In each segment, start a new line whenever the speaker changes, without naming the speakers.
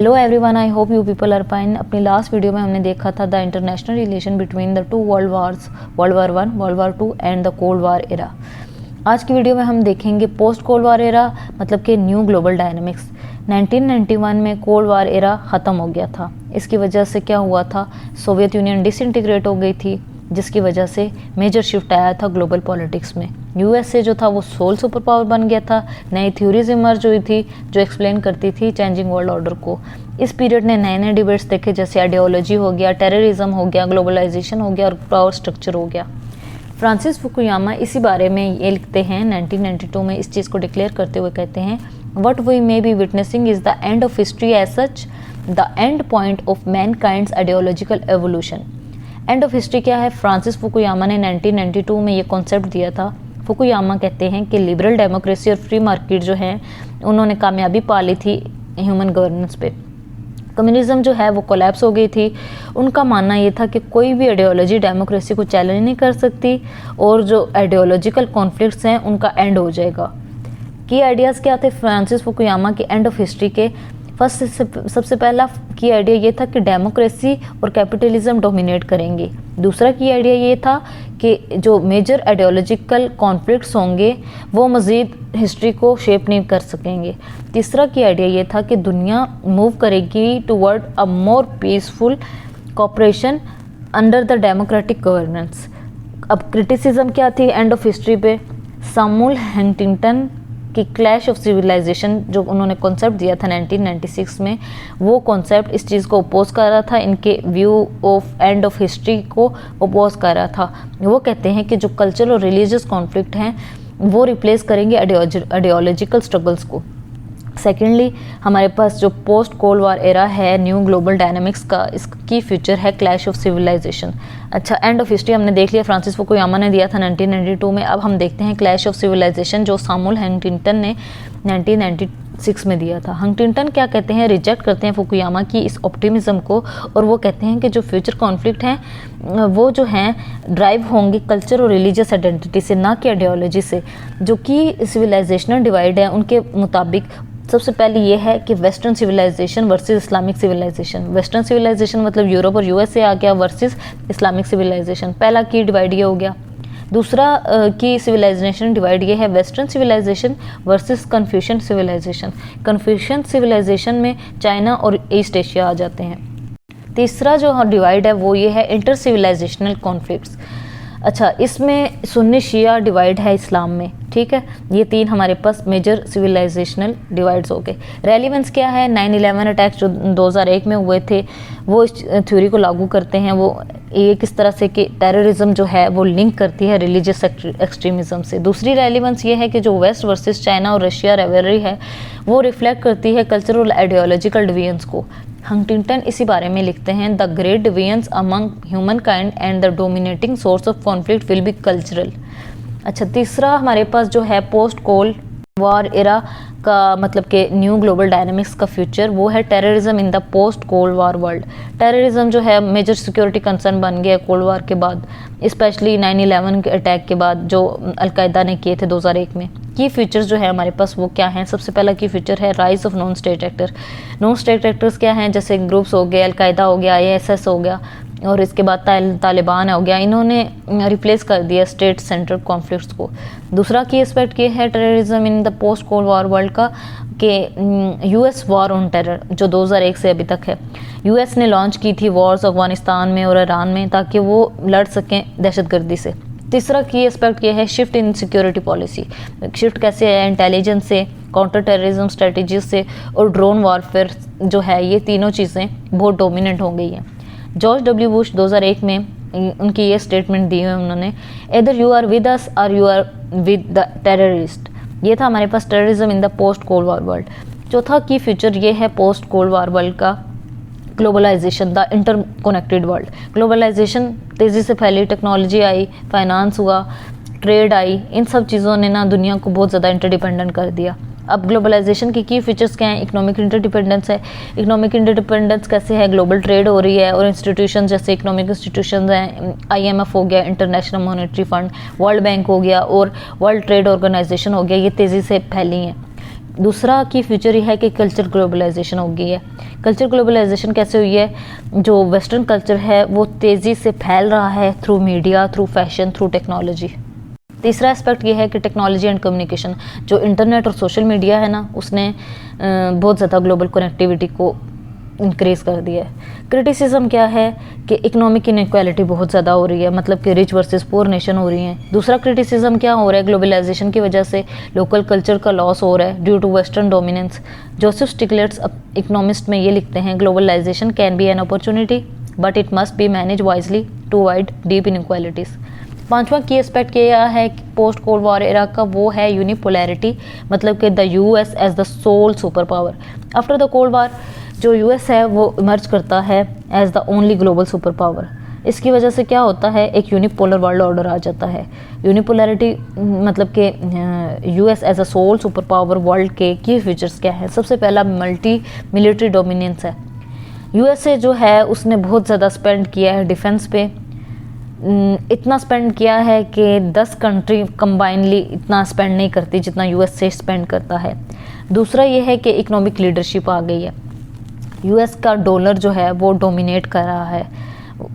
Hello everyone, I hope you people are fine. अपनी last video में हमने देखा था the international relation between the two world wars, world war one, world war two and the cold war era. आज की video में हम देखेंगे पोस्ट कोल्ड वार एरा, मतलब कि न्यू ग्लोबल डायनामिक्स। 1991 में कोल्ड वार एरा ख़त्म हो गया था। इसकी वजह से क्या हुआ था, सोवियत यूनियन डिसइंटीग्रेट हो गई थी, जिसकी वजह से मेजर शिफ्ट आया था ग्लोबल पॉलिटिक्स में। यूएसए जो था वो सोल सुपर पावर बन गया था। नई थ्योरीज इमर्ज हुई थी जो एक्सप्लेन करती थी चेंजिंग वर्ल्ड ऑर्डर को। इस पीरियड ने नए नए डिबेट्स देखे, जैसे आइडियोलॉजी हो गया, टेररिज्म हो गया, ग्लोबलाइजेशन हो गया और पावर स्ट्रक्चर हो गया। फ्रांसिस फुकुयामा इसी बारे में ये लिखते हैं 1992 में, इस चीज़ को डिक्लेयर करते हुए कहते हैं, what we may be witnessing is the end of history as such, the end point of mankind's ideological evolution. End of history क्या है? फ्रांसिस फुकुयामा ने 1992 में ये कॉन्सेप्ट दिया था। फुकुयामा कहते हैं कि लिबरल डेमोक्रेसी और फ्री मार्केट जो है उन्होंने कामयाबी पा ली थी ह्यूमन गवर्नेंस पे। कम्युनिज्म जो है वो कोलैप्स हो गई थी। उनका मानना ये था कि कोई भी आइडियोलॉजी डेमोक्रेसी को चैलेंज नहीं कर सकती और जो आइडियोलॉजिकल कॉन्फ्लिक्ट्स हैं उनका एंड हो जाएगा। की आइडियाज़ क्या थे फ्रांसिस फुकुयामा के एंड ऑफ हिस्ट्री के? सबसे पहला की आइडिया ये था कि डेमोक्रेसी और कैपिटलिज्म डोमिनेट करेंगे। दूसरा की आइडिया ये था कि जो मेजर आइडियोलॉजिकल कॉन्फ्लिक्ट्स होंगे वो मज़ीद हिस्ट्री को शेप नहीं कर सकेंगे। तीसरा की आइडिया ये था कि दुनिया मूव करेगी toward a more peaceful cooperation under the democratic governance. अब क्रिटिसिज्म क्या थी एंड ऑफ हिस्ट्री पे? सैमुअल हंटिंगटन कि क्लैश ऑफ सिविलाइजेशन जो उन्होंने कॉन्सेप्ट दिया था 1996 में, वो कॉन्सेप्ट इस चीज़ को अपोज कर रहा था, इनके view of and of history को अपोज कर रहा था। वो कहते हैं कि जो कल्चरल और रिलीजियस कॉन्फ्लिक्ट हैं वो रिप्लेस करेंगे आइडियोलॉजिकल स्ट्रगल्स को। सेकेंडली, हमारे पास जो पोस्ट कोल्ड वार एरा है न्यू ग्लोबल डायनामिक्स का, इसकी फ्यूचर है क्लैश ऑफ सिविलाइजेशन। अच्छा, एंड ऑफ हिस्ट्री हमने देख लिया, फ्रांसिस फुकुयामा ने दिया था 1992 में। अब हम देखते हैं क्लैश ऑफ सिविलाइजेशन जो सैमुअल हंटिंगटन ने 1996 में दिया था। हंटिंगटन क्या कहते हैं, रिजेक्ट करते हैं फुकुयामा की इस ऑप्टिमिज्म को, और वो कहते हैं कि जो फ्यूचर कॉन्फ्लिक्ट हैं वो जो हैं ड्राइव होंगे कल्चर और रिलीजियस आइडेंटिटी से, ना कि आइडियोलॉजी से। जो कि सिविलाइजेशनल डिवाइड है उनके मुताबिक सबसे पहले ये है कि western civilization versus Islamic civilization. Western civilization मतलब यूरोप और यूएसए आ गया वर्सेस इस्लामिक सिविलाइजेशन। पहला की डिवाइड ये हो गया। दूसरा की सिविलाइजेशन डिवाइड ये है western civilization versus Confucian civilization. Confucian civilization में चाइना और ईस्ट एशिया आ जाते हैं। तीसरा जो डिवाइड है वो ये है इंटर सिविलाइजेशनल कॉन्फ्लिक्ट्स। अच्छा, इसमें सुन्नी शिया डिवाइड है इस्लाम में, ठीक है। ये तीन हमारे पास मेजर सिविलाइजेशनल डिवाइड्स हो गए। रेलिवेंस क्या है? 9/11 अटैक्स जो 2001 में हुए थे वो इस थ्योरी को लागू करते हैं। वो ये किस तरह से कि टेररिज्म जो है वो लिंक करती है रिलीजियस एक्सट्रीमिज्म से। दूसरी रेलिवेंस ये है कि जो वेस्ट वर्सेस चाइना और रशिया राइवलरी है वो रिफ्लेक्ट करती है कल्चरल आइडियोलॉजिकल डिवीजन्स को। हंटिंगटन इसी बारे में लिखते हैं, the great divisions among human kind and the dominating source of conflict will be cultural. अच्छा, तीसरा हमारे पास जो है पोस्ट कोल्ड वार एरा का मतलब कि न्यू ग्लोबल डायनामिक्स का फ्यूचर, वो है terrorism in the post cold war world. Terrorism जो है मेजर सिक्योरिटी कंसर्न बन गया कोल्ड वार के बाद, स्पेशली 9/11 के अटैक के बाद जो अलकायदा ने किए थे 2001 में। की फीचर्स जो है हमारे पास वो क्या हैं? सबसे पहला की फीचर है rise of non state actor. Non state actors क्या हैं? जैसे ग्रुप्स हो गए, अलकायदा हो गया, ISIS हो गया, और इसके बाद तालिबान हो गया। इन्होंने रिप्लेस कर दिया स्टेट सेंट्रल कॉन्फ्लिक्ट्स को। दूसरा की एस्पेक्ट ये है terrorism in the post cold war world का कि US वॉर ऑन टेरर जो 2001 से अभी तक है। US ने लॉन्च की थी वॉर्स अफगानिस्तान में और ईरान में ताकि वो लड़ सकें दहशतगर्दी से। तीसरा की एस्पेक्ट ये है shift in security policy. Shift कैसे है? इंटेलिजेंस से, काउंटर टेररिज्म स्ट्रेटजीज से और ड्रोन वॉरफेयर जो है, ये तीनों चीज़ें बहुत डोमिनेंट हो गई हैं। जॉर्ज W बुश 2001 में उनकी ये स्टेटमेंट दी है उन्होंने, either you are with us और you are with the terrorist. ये था हमारे पास terrorism in the post cold war world. चौथा की फ्यूचर ये है पोस्ट कोल्ड वार वर्ल्ड का globalisation, the interconnected world. Globalisation तेज़ी से फैली, टेक्नोलॉजी आई, फाइनेंस हुआ, ट्रेड आई, इन सब चीज़ों ने ना दुनिया को बहुत ज़्यादा इंटरडिपेंडेंट कर दिया। अब ग्लोबलाइजेशन की फीचर्स क्या हैं? इकोनॉमिक इंटरडिपेंडेंस है। इकोनॉमिक इंटरडिपेंडेंस कैसे है? ग्लोबल ट्रेड हो रही है और इंस्टीट्यूशन जैसे इकोनॉमिक इंस्टीट्यूशन हैं, IMF हो गया, international monetary fund, world bank हो गया और वर्ल्ड ट्रेड ऑर्गेनाइजेशन हो गया, ये तेज़ी से फैली हैं। दूसरा की फ्यूचर ये है कि कल्चर ग्लोबलाइजेशन हो गई है। कल्चर ग्लोबलाइजेशन कैसे हुई है? जो वेस्टर्न कल्चर है वो तेज़ी से फैल रहा है through media, through fashion, through technology. तीसरा एस्पेक्ट ये है कि टेक्नोलॉजी एंड कम्युनिकेशन, जो इंटरनेट और सोशल मीडिया है ना, उसने बहुत ज़्यादा ग्लोबल कनेक्टिविटी को इंक्रीज़ कर दिया है। क्रिटिसिज्म क्या है कि इकोनॉमिक इनइक्वालिटी बहुत ज़्यादा हो रही है, मतलब कि रिच वर्सेस पुअर नेशन हो रही हैं। दूसरा क्रिटिसिज्म क्या हो रहा है? ग्लोबलाइजेशन की वजह से लोकल कल्चर का लॉस हो रहा है due to western dominance. Joseph Stiglitz economist में ये लिखते हैं, globalisation can be an opportunity but it must be manage wisely to avoid deep inequalities. पांचवा की एस्पेक्ट क्या है पोस्ट कोल्ड वॉर एरा का? वो है यूनिपोलैरिटी, मतलब कि the US as the sole super power. After the cold war जो यूएस है वो इमर्ज करता है as the only global super power. इसकी वजह से क्या होता है? एक यूनिपोलर वर्ल्ड ऑर्डर आ जाता है। यूनिपोलैरिटी मतलब कि US as a sole super power world के की फीचर्स क्या है? सबसे पहला मल्टी मिलिट्री डोमिनेंस है। यूएसए जो है उसने बहुत ज़्यादा स्पेंड किया है डिफेंस पे, इतना स्पेंड किया है कि 10 कंट्री कंबाइनली इतना स्पेंड नहीं करती जितना यूएसए स्पेंड करता है। दूसरा ये है कि इकोनॉमिक लीडरशिप आ गई है। यूएस का डॉलर जो है वो डोमिनेट कर रहा है,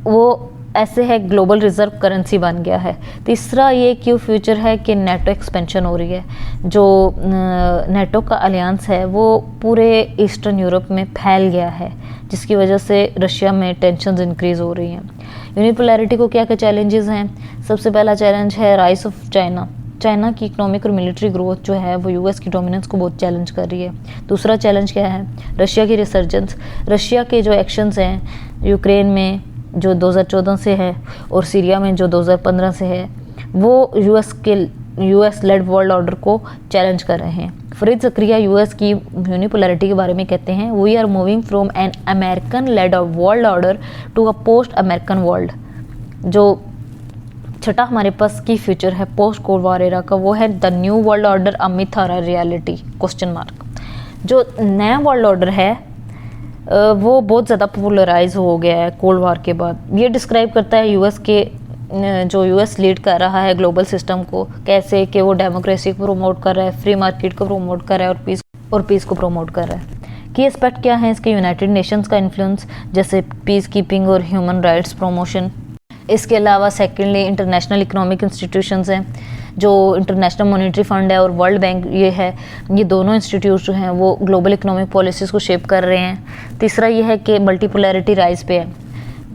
वो ऐसे है ग्लोबल रिजर्व करेंसी बन गया है। तीसरा ये क्यों फ्यूचर है कि नेटो एक्सपेंशन हो रही है। जो नेटो का अलियांस है वो पूरे ईस्टर्न यूरोप में फैल गया है, जिसकी वजह से रशिया में टेंशन्स इंक्रीज़ हो रही हैं। यूनिपोलैरिटी को क्या क्या चैलेंजेस हैं? सबसे पहला चैलेंज है राइज ऑफ चाइना। चाइना की इकोनॉमिक और मिलिट्री ग्रोथ जो है वो यूएस की डोमिनेंस को बहुत चैलेंज कर रही है। दूसरा चैलेंज क्या है? रशिया की रिसर्जेंस। रशिया के जो एक्शंस हैं यूक्रेन में जो 2014 से है और सीरिया में जो 2015 से है, वो यूएस लेड वर्ल्ड ऑर्डर को चैलेंज कर रहे हैं। फरीद ज़करिया यूएस की यूनिपोलैरिटी के बारे में कहते हैं, we are moving from an American led world order to a post American world. जो छठा हमारे पास की फ्यूचर है पोस्ट कोल्ड वॉर एरा का, वो है the new world order a myth और अ रियलिटी क्वेश्चन मार्क। जो नया वर्ल्ड ऑर्डर है वो बहुत ज़्यादा पॉपुलराइज हो गया है कोल्ड वॉर के बाद। ये डिस्क्राइब करता है यूएस के जो यूएस लीड कर रहा है ग्लोबल सिस्टम को, कैसे कि वो डेमोक्रेसी को प्रमोट कर रहा है, फ्री मार्केट को प्रमोट कर रहा है और पीस को प्रमोट कर रहा है। की एस्पेक्ट क्या है इसके? यूनाइटेड नेशंस का इन्फ्लुएंस, जैसे पीस कीपिंग और ह्यूमन राइट्स प्रमोशन। इसके अलावा सेकेंडली इंटरनेशनल इकोनॉमिक इंस्टीट्यूशंस हैं, जो इंटरनेशनल मॉनेटरी फंड है और वर्ल्ड बैंक ये है, ये दोनों इंस्टीट्यूट जो हैं वो ग्लोबल इकोनॉमिक पॉलिसीज़ को शेप कर रहे हैं। तीसरा ये है कि मल्टीपोलैरिटी राइज पे है,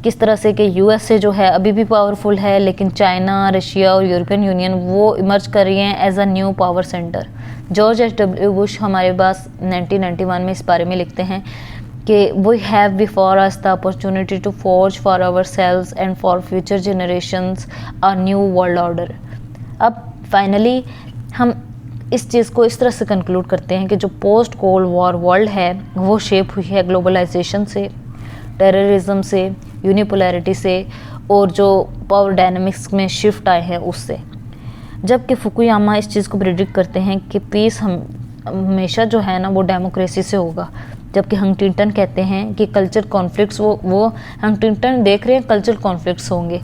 किस तरह से कि यूएसए जो है अभी भी पावरफुल है, लेकिन चाइना, रशिया और यूरोपियन यूनियन वो इमर्ज कर रही हैं as a new power centre. George H W. Bush हमारे पास 1991 में इस बारे में लिखते हैं कि we have before us the opportunity to forge for ourselves and for future generations a new world order. अब फाइनली हम इस चीज़ को इस तरह से कंक्लूड करते हैं कि जो पोस्ट कोल्ड वॉर वर्ल्ड है वो शेप हुई है ग्लोबलाइजेशन से, टेररिज्म से, यूनिपोलैरिटी से और जो पावर डायनामिक्स में शिफ्ट आए हैं उससे। जबकि फुकुयामा इस चीज़ को प्रिडिक्ट करते हैं कि पीस हमेशा जो है ना वो डेमोक्रेसी से होगा, जबकि हंटिंगटन कहते हैं कि कल्चर कॉन्फ्लिक्ट्स वो हंटिंगटन देख रहे हैं कल्चर कॉन्फ्लिक्ट्स होंगे।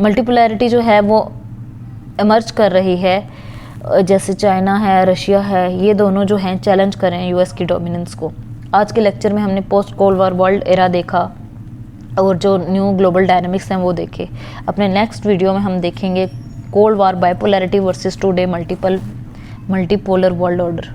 मल्टीपोलैरिटी जो है वो इमर्ज कर रही है, जैसे चाइना है, रशिया है, ये दोनों जो हैं चैलेंज कर रहे हैं यूएस की डोमिनेंस को। आज के लेक्चर में हमने post cold war world era देखा और जो न्यू ग्लोबल डायनामिक्स हैं वो देखे। अपने नेक्स्ट वीडियो में हम देखेंगे cold war bipolarity versus today multipolar world order.